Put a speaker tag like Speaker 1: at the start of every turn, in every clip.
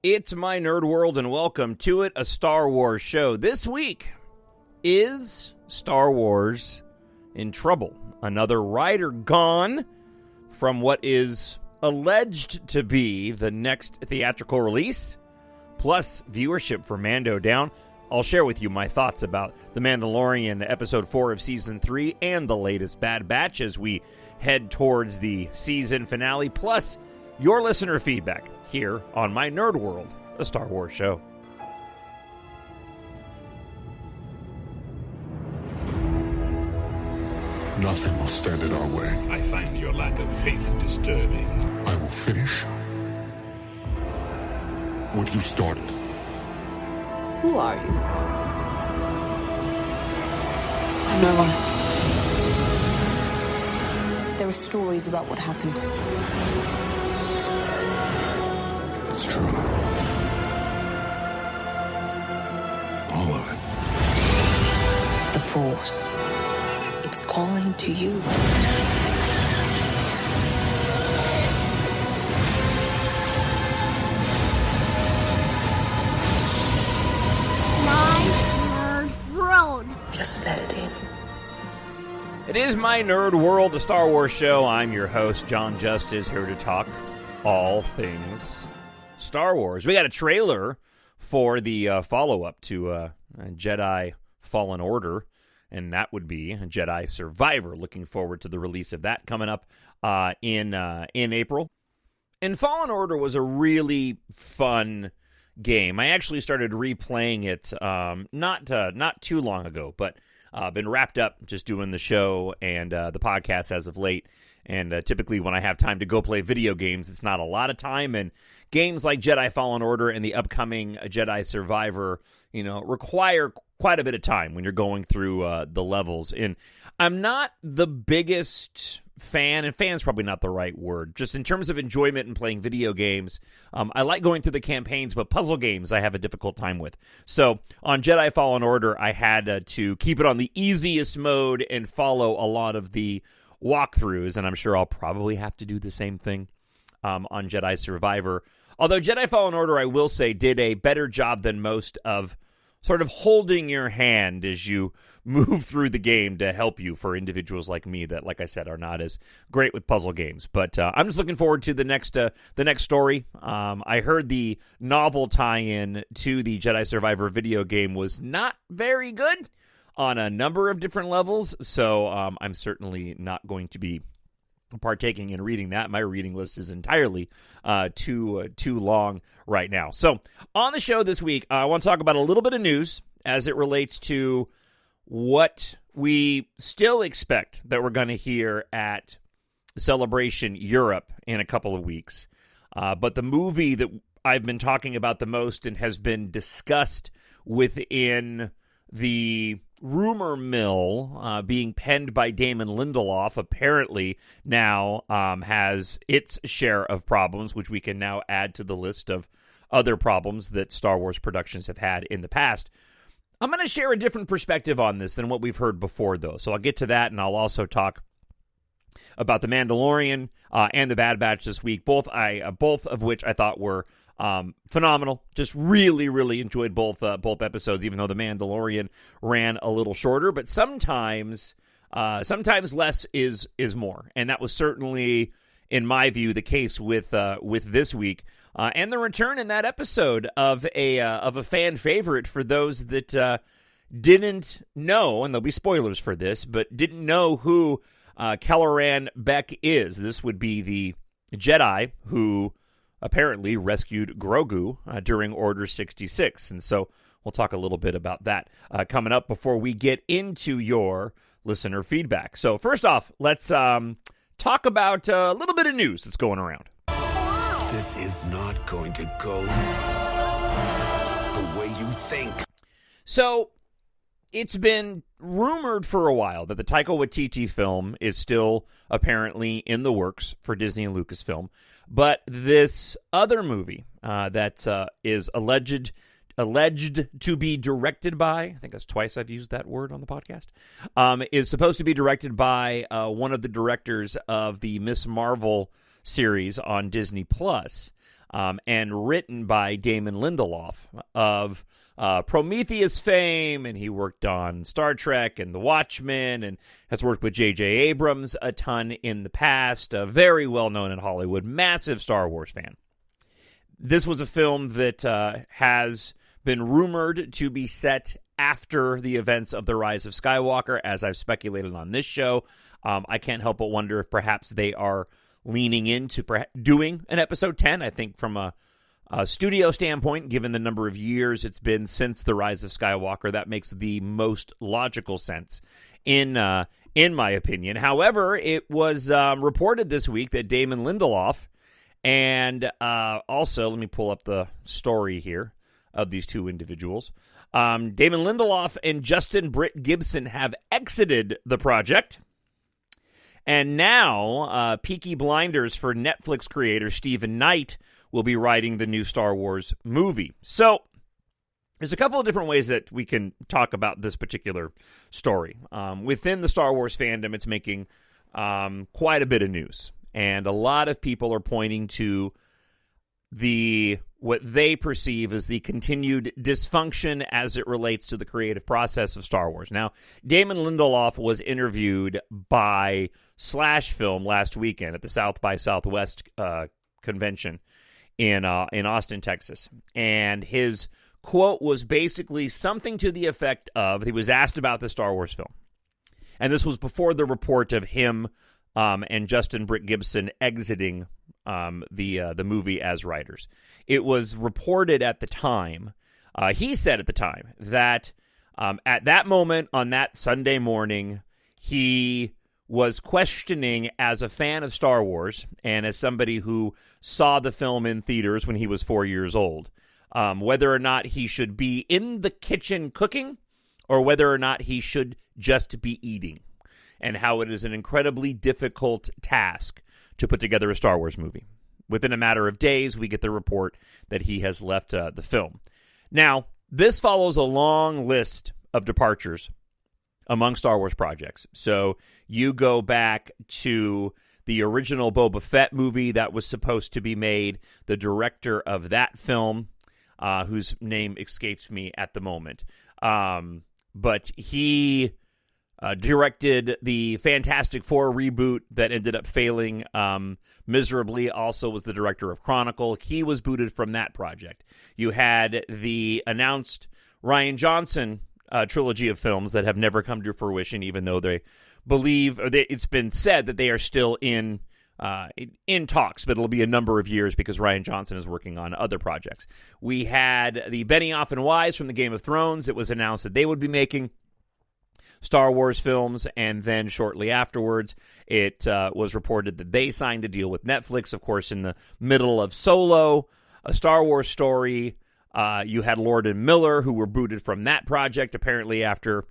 Speaker 1: It's my nerd world, and welcome to it, a Star Wars show. This week is Star Wars in trouble. Another writer gone from what is alleged to be the next theatrical release, plus viewership for Mando down. I'll share with you my thoughts about The Mandalorian Episode 4 of Season 3 and the latest Bad Batch as we head towards the season finale, plus your listener feedback here on my Nerd World, a Star Wars show.
Speaker 2: Nothing will stand in our way.
Speaker 3: I find your lack of faith disturbing.
Speaker 2: I will finish what you started.
Speaker 4: Who are you? I'm no one.
Speaker 5: There are stories about what happened.
Speaker 2: It's true. All of it.
Speaker 5: The Force. It's calling to you.
Speaker 6: My Nerd World.
Speaker 5: Just let it in.
Speaker 1: It is my Nerd World, a Star Wars show. I'm your host, Jon Justice, here to talk all things Star Wars. We got a trailer for the follow-up to Jedi Fallen Order, and that would be Jedi Survivor. Looking forward to the release of that coming up in April. And Fallen Order was a really fun game. I actually started replaying it not too long ago, but been wrapped up just doing the show and the podcast as of late. And typically when I have time to go play video games, it's not a lot of time. And games like Jedi Fallen Order and the upcoming Jedi Survivor, require quite a bit of time when you're going through the levels. And I'm not the biggest fan, and fan's probably not the right word, just in terms of enjoyment in playing video games. I like going through the campaigns, but puzzle games I have a difficult time with. So on Jedi Fallen Order, I had to keep it on the easiest mode and follow a lot of the walkthroughs, and I'm sure I'll probably have to do the same thing on Jedi Survivor. Although Jedi Fallen Order, I will say, did a better job than most of sort of holding your hand as you move through the game to help you for individuals like me that, like I said, are not as great with puzzle games. But I'm just looking forward to the next story. I heard the novel tie-in to the Jedi Survivor video game was not very good on a number of different levels, so I'm certainly not going to be partaking in reading that. My reading list is entirely too long right now. So on the show this week, I want to talk about a little bit of news as it relates to what we still expect that we're going to hear at Celebration Europe in a couple of weeks. But the movie that I've been talking about the most and has been discussed within the rumor mill being penned by Damon Lindelof apparently now has its share of problems, which we can now add to the list of other problems that Star Wars productions have had in the past. I'm going to share a different perspective on this than what we've heard before, though. So I'll get to that, and I'll also talk about The Mandalorian and The Bad Batch this week, both of which I thought were phenomenal. Just really, really enjoyed both episodes, even though The Mandalorian ran a little shorter. But sometimes less is more, and that was certainly, in my view, the case with this week. And the return in that episode of a fan favorite for those that didn't know, and there'll be spoilers for this, but didn't know who Kelleran Beck is. This would be the Jedi who apparently rescued Grogu during Order 66. And so we'll talk a little bit about that coming up before we get into your listener feedback. So first off, let's talk about a little bit of news that's going around.
Speaker 3: This is not going to go the way you think.
Speaker 1: So it's been rumored for a while that the Taika Waititi film is still apparently in the works for Disney and Lucasfilm. But this other movie that is alleged to be directed by, I think that's twice I've used that word on the podcast, is supposed to be directed by one of the directors of the Miss Marvel series on Disney+. and written by Damon Lindelof of Prometheus fame, and he worked on Star Trek and The Watchmen, and has worked with J.J. Abrams a ton in the past. Very well known in Hollywood, massive Star Wars fan. This was a film that has been rumored to be set after the events of The Rise of Skywalker, as I've speculated on this show. I can't help but wonder if perhaps they are leaning into doing an episode 10. I think from a studio standpoint, given the number of years it's been since The Rise of Skywalker, that makes the most logical sense in my opinion. However, it was reported this week that Damon Lindelof and also, let me pull up the story here of these two individuals. Damon Lindelof and Justin Britt Gibson have exited the project. And now, Peaky Blinders for Netflix creator Stephen Knight will be writing the new Star Wars movie. So, there's a couple of different ways that we can talk about this particular story. Within the Star Wars fandom, it's making quite a bit of news. And a lot of people are pointing to what they perceive as the continued dysfunction as it relates to the creative process of Star Wars. Now, Damon Lindelof was interviewed by Slash Film last weekend at the South by Southwest convention in Austin, Texas. And his quote was basically something to the effect of, he was asked about the Star Wars film. And this was before the report of him and Justin Britt Gibson exiting the movie as writers. It was reported at the time, he said at the time, that at that moment on that Sunday morning, he was questioning, as a fan of Star Wars and as somebody who saw the film in theaters when he was 4 years old, whether or not he should be in the kitchen cooking or whether or not he should just be eating, and how it is an incredibly difficult task to put together a Star Wars movie. Within a matter of days, we get the report that he has left the film. Now, this follows a long list of departures among Star Wars projects. So you go back to the original Boba Fett movie that was supposed to be made. The director of that film, whose name escapes me at the moment, but he directed the Fantastic Four reboot that ended up failing miserably. Also was the director of Chronicle. He was booted from that project. You had the announced Rian Johnson trilogy of films that have never come to fruition, even though they believe, it's been said that they are still in talks, but it'll be a number of years because Rian Johnson is working on other projects. We had the Benioff and Weiss from the Game of Thrones. It was announced that they would be making Star Wars films, and then shortly afterwards, it was reported that they signed a deal with Netflix, of course, in the middle of Solo, a Star Wars story. You had Lord and Miller, who were booted from that project, apparently after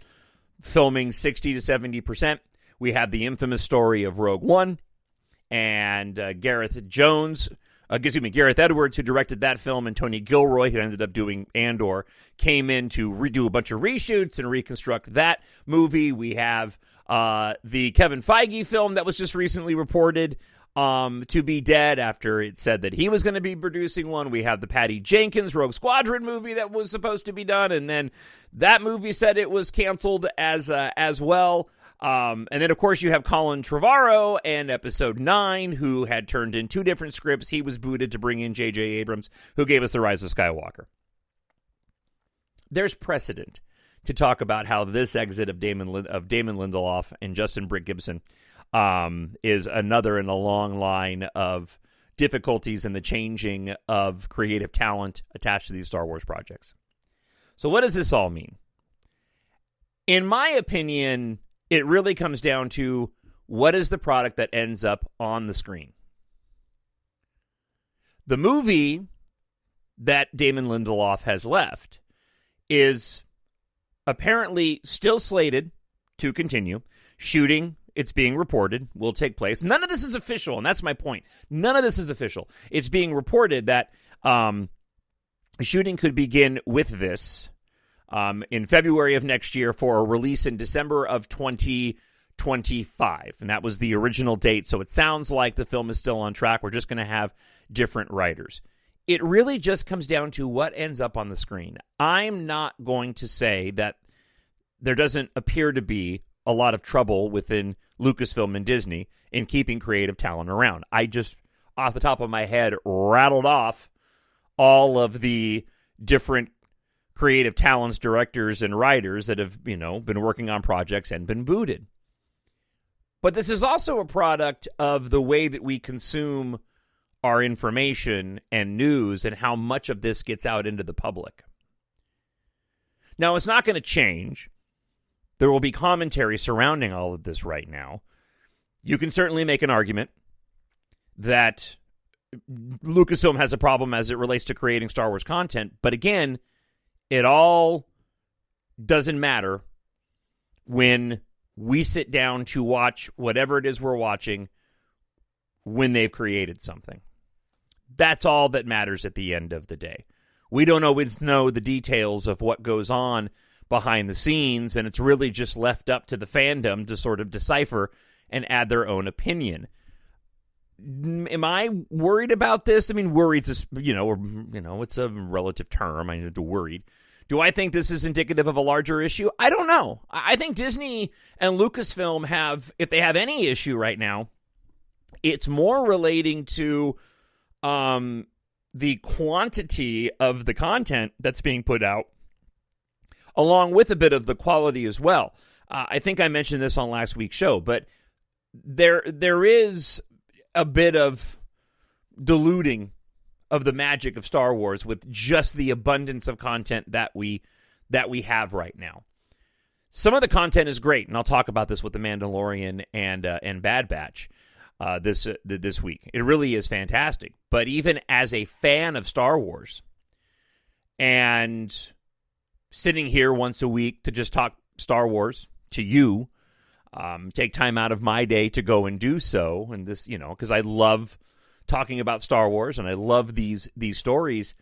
Speaker 1: filming 60 to 70%. We had the infamous story of Rogue One, and Gareth Edwards, who directed that film, and Tony Gilroy, who ended up doing Andor, came in to redo a bunch of reshoots and reconstruct that movie. We have the Kevin Feige film that was just recently reported to be dead after it said that he was going to be producing one. We have the Patty Jenkins Rogue Squadron movie that was supposed to be done, and then that movie said it was canceled as well. And then, of course, you have Colin Trevorrow and Episode 9, who had turned in two different scripts. He was booted to bring in J.J. Abrams, who gave us The Rise of Skywalker. There's precedent to talk about how this exit of Damon Lindelof and Justin Britt Gibson is another in a long line of difficulties in the changing of creative talent attached to these Star Wars projects. So what does this all mean? In my opinion, it really comes down to what is the product that ends up on the screen. The movie that Damon Lindelof has left is apparently still slated to continue. Shooting, it's being reported, will take place. None of this is official, and that's my point. None of this is official. It's being reported that shooting could begin with this in February of next year for a release in December of 2025. And that was the original date. So it sounds like the film is still on track. We're just going to have different writers. it really just comes down to what ends up on the screen. I'm not going to say that there doesn't appear to be a lot of trouble within Lucasfilm and Disney in keeping creative talent around. I just, off the top of my head, rattled off all of the different creative talents, directors, and writers that have, been working on projects and been booted. But this is also a product of the way that we consume our information and news and how much of this gets out into the public. Now, it's not going to change. There will be commentary surrounding all of this right now. You can certainly make an argument that Lucasfilm has a problem as it relates to creating Star Wars content, but again, it all doesn't matter when we sit down to watch whatever it is we're watching when they've created something. That's all that matters at the end of the day. We don't always know the details of what goes on behind the scenes, and it's really just left up to the fandom to sort of decipher and add their own opinion. Am I worried about this? I mean, worried's it's a relative term. I need to worried. Do I think this is indicative of a larger issue? I don't know. I think Disney and Lucasfilm have, if they have any issue right now, it's more relating to the quantity of the content that's being put out, along with a bit of the quality as well. I think I mentioned this on last week's show, but there is a bit of diluting of the magic of Star Wars with just the abundance of content that we have right now. Some of the content is great, and I'll talk about this with The Mandalorian and Bad Batch this week. It really is fantastic. But even as a fan of Star Wars, and sitting here once a week to just talk Star Wars to you, take time out of my day to go and do so, and this, because I love talking about Star Wars and I love these stories,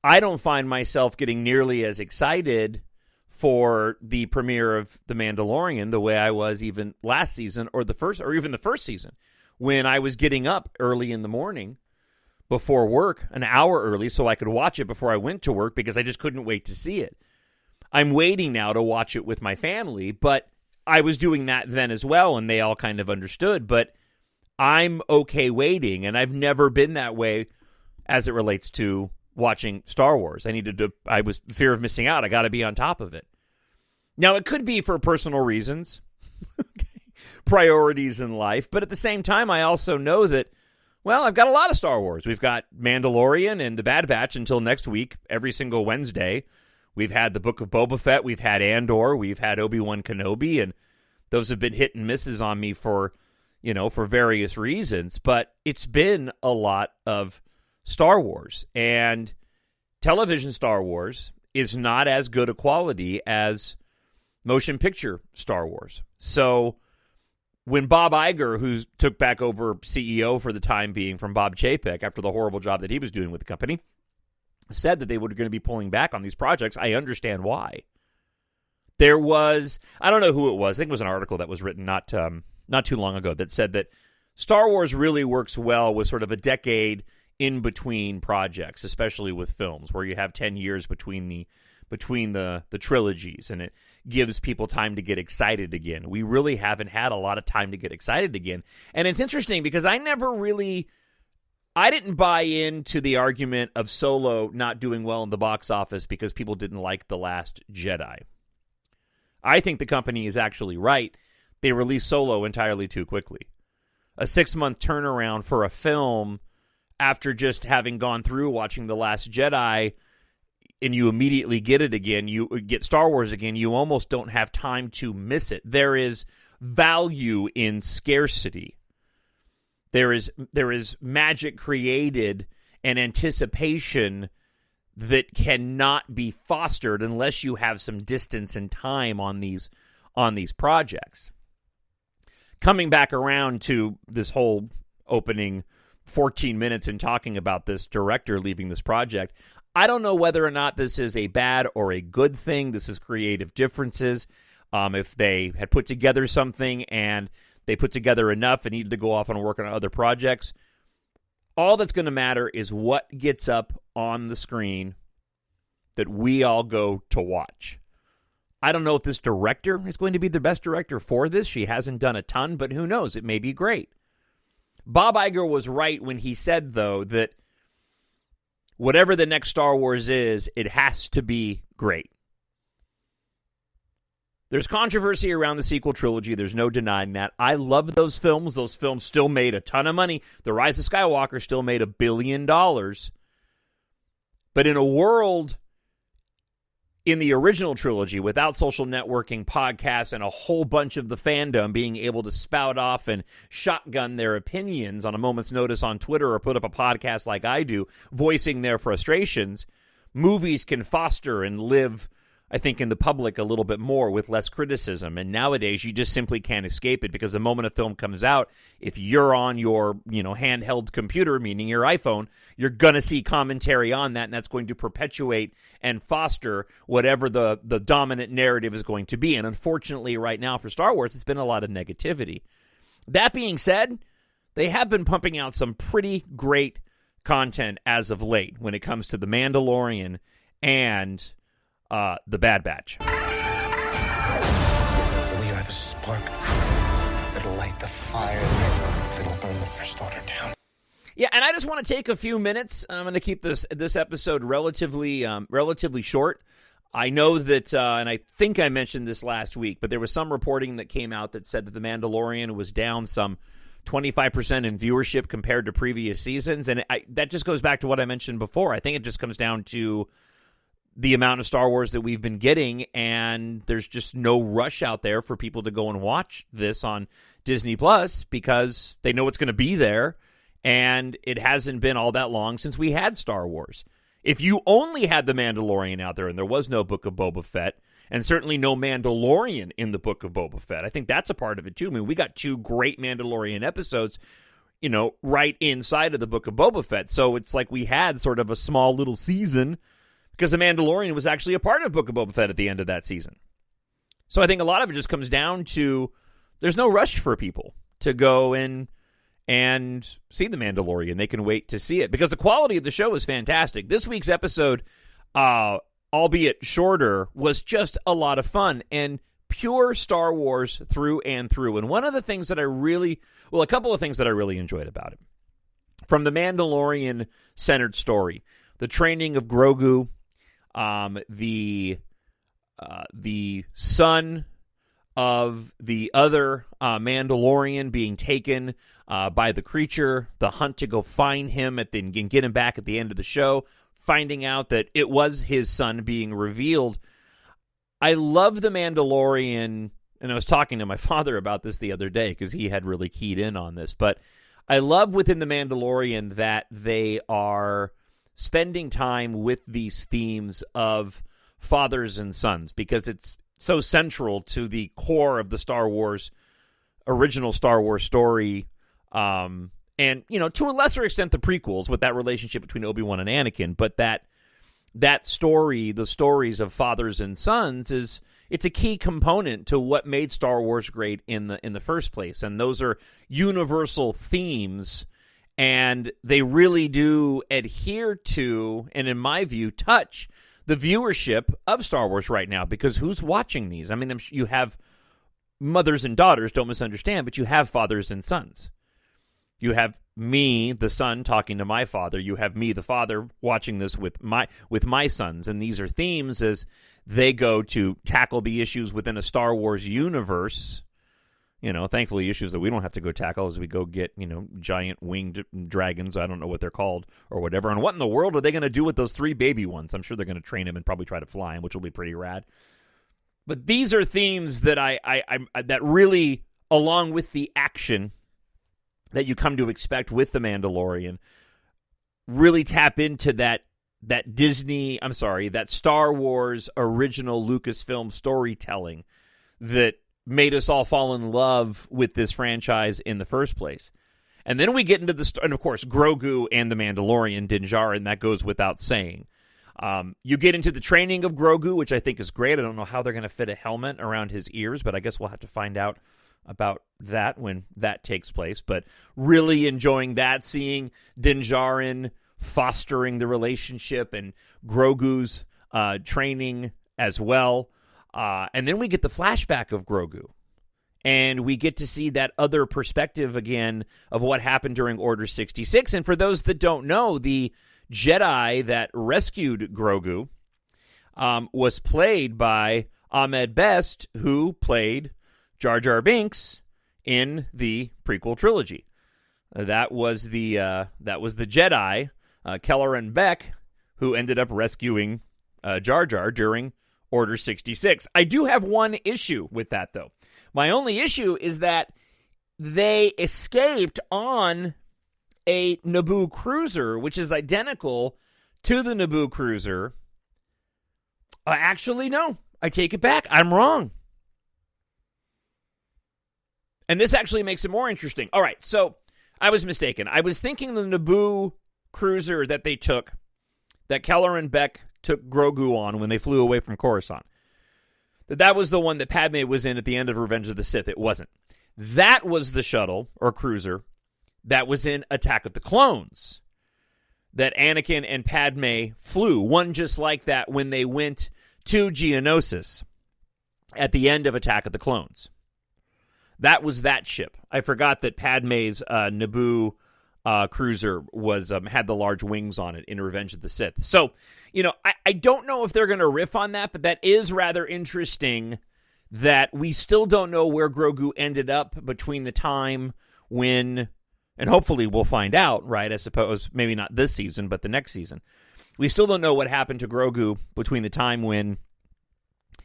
Speaker 1: I don't find myself getting nearly as excited for the premiere of The Mandalorian the way I was even last season or even the first season, when I was getting up early in the morning before work, an hour early, so I could watch it before I went to work because I just couldn't wait to see it. I'm waiting now to watch it with my family, but I was doing that then as well, and they all kind of understood, but I'm okay waiting, and I've never been that way as it relates to watching Star Wars. I was fear of missing out. I got to be on top of it. Now, it could be for personal reasons, priorities in life, but at the same time, I also know that, well, I've got a lot of Star Wars. We've got Mandalorian and The Bad Batch until next week, every single Wednesday. We've had the Book of Boba Fett, we've had Andor, we've had Obi-Wan Kenobi, and those have been hit and misses on me for various reasons, but it's been a lot of Star Wars, and television Star Wars is not as good a quality as motion picture Star Wars. So when Bob Iger, who took back over CEO for the time being from Bob Chapek after the horrible job that he was doing with the company, said that they were going to be pulling back on these projects, I understand why. There was, I don't know who it was, I think it was an article that was written not too long ago that said that Star Wars really works well with sort of a decade in between projects, especially with films, where you have 10 years between the trilogies, and it gives people time to get excited again. We really haven't had a lot of time to get excited again. And it's interesting because I didn't buy into the argument of Solo not doing well in the box office because people didn't like The Last Jedi. I think the company is actually right. They released Solo entirely too quickly. A 6-month turnaround for a film after just having gone through watching The Last Jedi, and you immediately get it again, you get Star Wars again, you almost don't have time to miss it. There is value in scarcity. There is magic created and anticipation that cannot be fostered unless you have some distance and time on these projects. Coming back around to this whole opening 14 minutes and talking about this director leaving this project, I don't know whether or not this is a bad or a good thing. This is creative differences. If they had put together something and they put together enough and needed to go off and work on other projects, All that's going to matter is what gets up on the screen that we all go to watch. I don't know if this director is going to be the best director for this. She hasn't done a ton, but who knows? It may be great. Bob Iger was right when he said, though, that whatever the next Star Wars is, it has to be great. There's controversy around the sequel trilogy. There's no denying that. I love those films. Those films still made a ton of money. The Rise of Skywalker still made $1 billion. But in a world in the original trilogy, without social networking, podcasts, and a whole bunch of the fandom being able to spout off and shotgun their opinions on a moment's notice on Twitter or put up a podcast like I do, voicing their frustrations, movies can foster and live, I think, in the public a little bit more with less criticism. And nowadays, you just simply can't escape it, because the moment a film comes out, if you're on your, handheld computer, meaning your iPhone, you're going to see commentary on that, and that's going to perpetuate and foster whatever the dominant narrative is going to be. And unfortunately, right now for Star Wars, it's been a lot of negativity. That being said, they have been pumping out some pretty great content as of late when it comes to The Mandalorian and The Bad Batch.
Speaker 3: We are the spark that'll light the fire that'll burn the First Order down.
Speaker 1: Yeah, and I just want to take a few minutes. I'm going to keep this episode relatively short. I know that, and I think I mentioned this last week, but there was some reporting that came out that said that The Mandalorian was down some 25% in viewership compared to previous seasons, and that just goes back to what I mentioned before. I think it just comes down to the amount of Star Wars that we've been getting, and there's just no rush out there for people to go and watch this on Disney Plus because they know it's going to be there, and it hasn't been all that long since we had Star Wars. If you only had The Mandalorian out there and there was no Book of Boba Fett, and certainly no Mandalorian in the Book of Boba Fett, I think that's a part of it too. I mean, we got 2 great Mandalorian episodes, right inside of the Book of Boba Fett, so it's like we had sort of a small little season because The Mandalorian was actually a part of Book of Boba Fett at the end of that season. So I think a lot of it just comes down to there's no rush for people to go in and see The Mandalorian. They can wait to see it because the quality of the show is fantastic. This week's episode, albeit shorter, was just a lot of fun and pure Star Wars through and through. And one of the things that a couple of things that I really enjoyed about it, from the Mandalorian-centered story, the training of Grogu, the son of the other Mandalorian being taken by the creature, the hunt to go find him and get him back at the end of the show, finding out that it was his son being revealed. I love The Mandalorian, and I was talking to my father about this the other day because he had really keyed in on this, but I love within The Mandalorian that they are spending time with these themes of fathers and sons because it's so central to the core of the original Star Wars story, and, to a lesser extent the prequels with that relationship between Obi-Wan and Anakin, but that story, the stories of fathers and sons, it's a key component to what made Star Wars great in the first place, and those are universal themes, and they really do adhere to, and in my view, touch the viewership of Star Wars right now, because who's watching these? I mean, you have mothers and daughters, don't misunderstand, but you have fathers and sons. You have me, the son, talking to my father. You have me, the father, watching this with my sons. And these are themes as they go to tackle the issues within a Star Wars universe. Thankfully, issues that we don't have to go tackle as we go get, giant winged dragons. I don't know what they're called or whatever. And what in the world are they going to do with those 3 baby ones? I'm sure they're going to train them and probably try to fly them, which will be pretty rad. But these are themes that that really, along with the action that you come to expect with The Mandalorian, really tap into that Star Wars original Lucasfilm storytelling that made us all fall in love with this franchise in the first place. And then we get into and of course, Grogu and the Mandalorian, Din Djarin, that goes without saying. You get into the training of Grogu, which I think is great. I don't know how they're going to fit a helmet around his ears, but I guess we'll have to find out about that when that takes place, but really enjoying that, seeing Din Djarin fostering the relationship and Grogu's training as well. And then we get the flashback of Grogu. And we get to see that other perspective again of what happened during Order 66. And for those that don't know, the Jedi that rescued Grogu was played by Ahmed Best, who played Jar Jar Binks in the prequel trilogy. That was the Jedi, Kelleran Beck, who ended up rescuing Jar Jar during Order 66. I do have one issue with that, though. My only issue is that they escaped on a Naboo cruiser, which is identical to the Naboo cruiser. Actually, no. I take it back. I'm wrong. And this actually makes it more interesting. All right, so I was mistaken. I was thinking the Naboo cruiser that they took, that Kelleran Beck took Grogu on when they flew away from Coruscant, that was the one that Padme was in at the end of Revenge of the Sith. It wasn't. That was the shuttle, or cruiser, that was in Attack of the Clones, that Anakin and Padme flew, one just like that when they went to Geonosis at the end of Attack of the Clones. That was that ship. I forgot that Padme's Naboo cruiser was had the large wings on it in Revenge of the Sith. So, I don't know if they're going to riff on that, but that is rather interesting that we still don't know where Grogu ended up between the time when, and hopefully we'll find out, right? I suppose maybe not this season, but the next season. We still don't know what happened to Grogu between the time when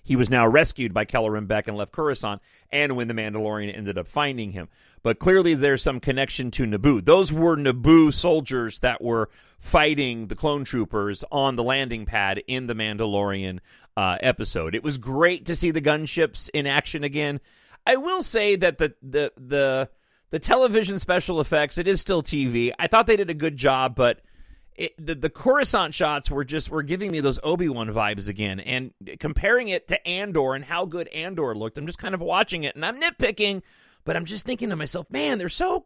Speaker 1: he was now rescued by Kelleran Beck and left Coruscant, and when the Mandalorian ended up finding him. But clearly there's some connection to Naboo. Those were Naboo soldiers that were fighting the clone troopers on the landing pad in the Mandalorian episode. It was great to see the gunships in action again. I will say that the television special effects, it is still TV. I thought they did a good job, but the Coruscant shots were giving me those Obi-Wan vibes again. And comparing it to Andor and how good Andor looked, I'm just kind of watching it, and I'm nitpicking, but I'm just thinking to myself, man, they're so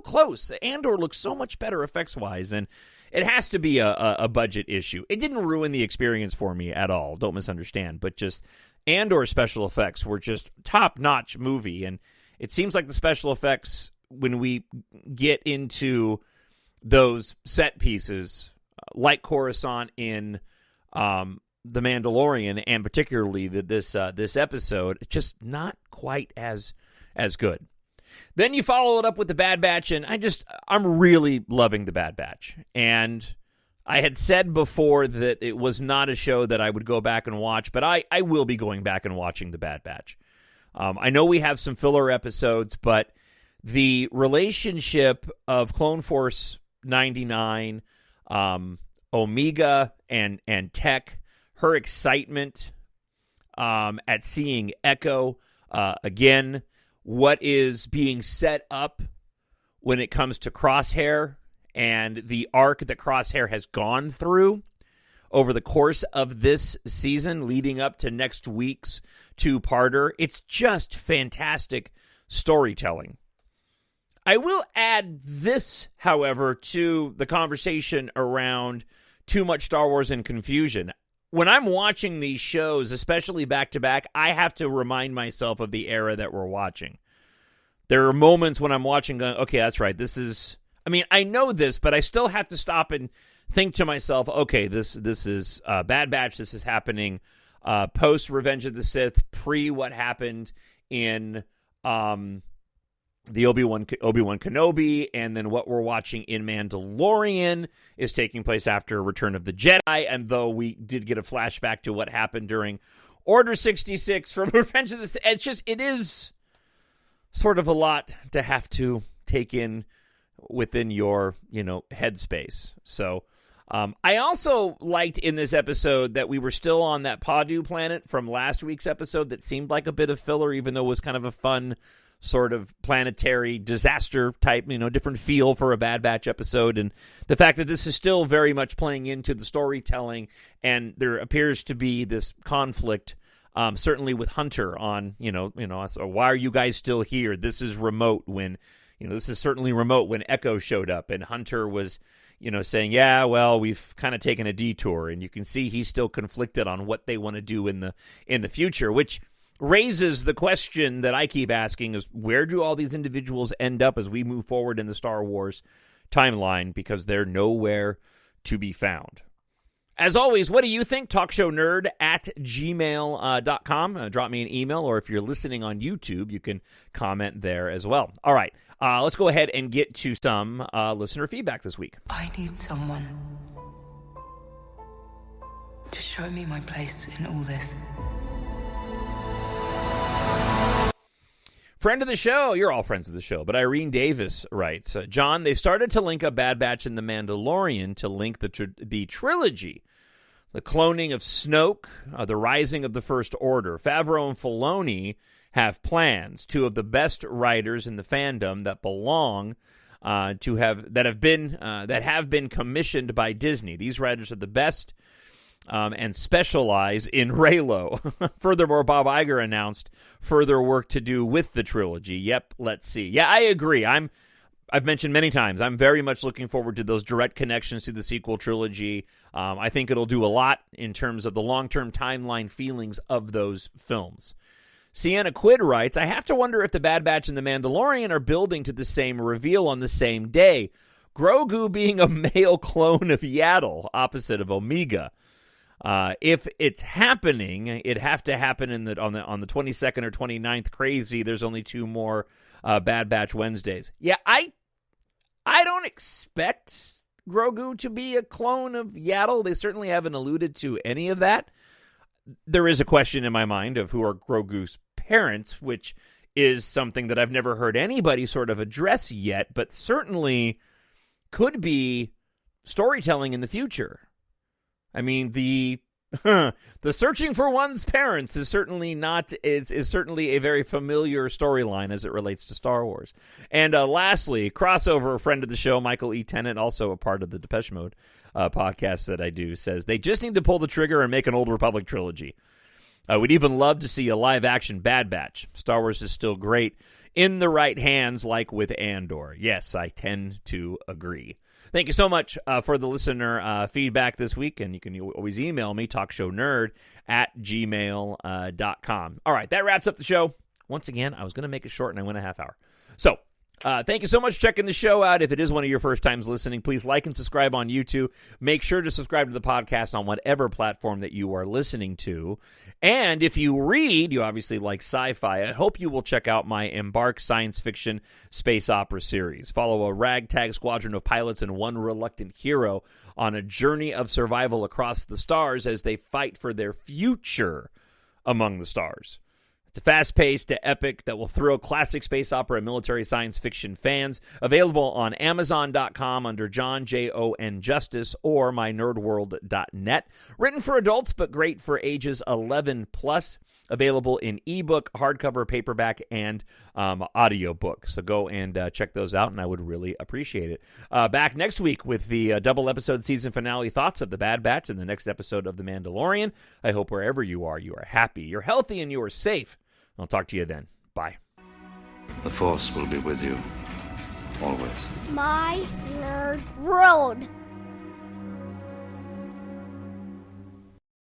Speaker 1: close. Andor looks so much better effects-wise, and it has to be a budget issue. It didn't ruin the experience for me at all, don't misunderstand, but just Andor special effects were just top-notch movie, and it seems like the special effects, when we get into those set pieces, like Coruscant in The Mandalorian, and particularly this episode, just not quite as good. Then you follow it up with The Bad Batch, and I'm really loving The Bad Batch. And I had said before that it was not a show that I would go back and watch, but I will be going back and watching The Bad Batch. I know we have some filler episodes, but the relationship of Clone Force 99, Omega and Tech, her excitement at seeing Echo again, what is being set up when it comes to Crosshair and the arc that Crosshair has gone through over the course of this season leading up to next week's two-parter. It's just fantastic storytelling. I will add this, however, to the conversation around too much Star Wars and confusion. When I'm watching these shows, especially back-to-back, I have to remind myself of the era that we're watching. There are moments when I'm watching going, okay, that's right, I know this, but I still have to stop and think to myself, okay, this is Bad Batch, this is happening post Revenge of the Sith, pre what happened in the Obi-Wan Kenobi, and then what we're watching in Mandalorian is taking place after Return of the Jedi, and though we did get a flashback to what happened during Order 66 from Revenge of the Sith, it is sort of a lot to have to take in within your, headspace. So, I also liked in this episode that we were still on that Padu planet from last week's episode that seemed like a bit of filler, even though it was kind of a fun sort of planetary disaster type, different feel for a Bad Batch episode. And the fact that this is still very much playing into the storytelling, and there appears to be this conflict Certainly with Hunter on, so why are you guys still here? This is remote when, this is certainly remote when Echo showed up and Hunter was, saying, yeah, well, we've kind of taken a detour, and you can see he's still conflicted on what they want to do in the future, which raises the question that I keep asking is, where do all these individuals end up as we move forward in the Star Wars timeline? Because they're nowhere to be found. As always, what do you think? TalkShowNerd@gmail.com. Drop me an email, or if you're listening on YouTube, you can comment there as well. All right, let's go ahead and get to some listener feedback this week.
Speaker 5: I need someone to show me my place in all this.
Speaker 1: Friend of the show, you're all friends of the show, but Irene Davis writes, John, they started to link up Bad Batch and The Mandalorian to link the trilogy. The cloning of Snoke, the rising of the First Order. Favreau and Filoni have plans. Two of the best writers in the fandom that belong that have been commissioned by Disney. These writers are the best and specialize in Reylo. Furthermore, Bob Iger announced further work to do with the trilogy. Yep, let's see. Yeah, I agree. I've mentioned many times, I'm very much looking forward to those direct connections to the sequel trilogy. I think it'll do a lot in terms of the long-term timeline feelings of those films. Sienna Quid writes, I have to wonder if the Bad Batch and the Mandalorian are building to the same reveal on the same day. Grogu being a male clone of Yaddle, opposite of Omega. If it's happening, it'd have to happen on the 22nd or 29th. Crazy. There's only 2 more Bad Batch Wednesdays. Yeah, I don't expect Grogu to be a clone of Yaddle. They certainly haven't alluded to any of that. There is a question in my mind of who are Grogu's parents, which is something that I've never heard anybody sort of address yet, but certainly could be storytelling in the future. I mean, the searching for one's parents is certainly certainly a very familiar storyline as it relates to Star Wars. And lastly, crossover friend of the show, Michael E. Tennant, also a part of the Depeche Mode podcast that I do, says they just need to pull the trigger and make an Old Republic trilogy. We'd even love to see a live-action Bad Batch. Star Wars is still great in the right hands, like with Andor. Yes, I tend to agree. Thank you so much for the listener feedback this week, and you can always email me, talkshownerd@gmail.com. All right, that wraps up the show. Once again, I was going to make it short, and I went a half hour. So, thank you so much for checking the show out. If it is one of your first times listening, please like and subscribe on YouTube. Make sure to subscribe to the podcast on whatever platform that you are listening to. And if you read, you obviously like sci-fi, I hope you will check out my EMBARK science fiction space opera series. Follow a ragtag squadron of pilots and one reluctant hero on a journey of survival across the stars as they fight for their future among the stars. It's a fast-paced epic that will thrill classic space opera and military science fiction fans. Available on Amazon.com under Jon, Jon Justice, or mynerdworld.net. Written for adults, but great for ages 11 plus. Available in ebook, hardcover, paperback, and audiobook. So go and check those out, and I would really appreciate it. Back next week with the double-episode season finale thoughts of The Bad Batch and the next episode of The Mandalorian. I hope wherever you are happy, you're healthy, and you are safe. I'll talk to you then. Bye.
Speaker 3: The Force will be with you, always.
Speaker 6: My Nerd World.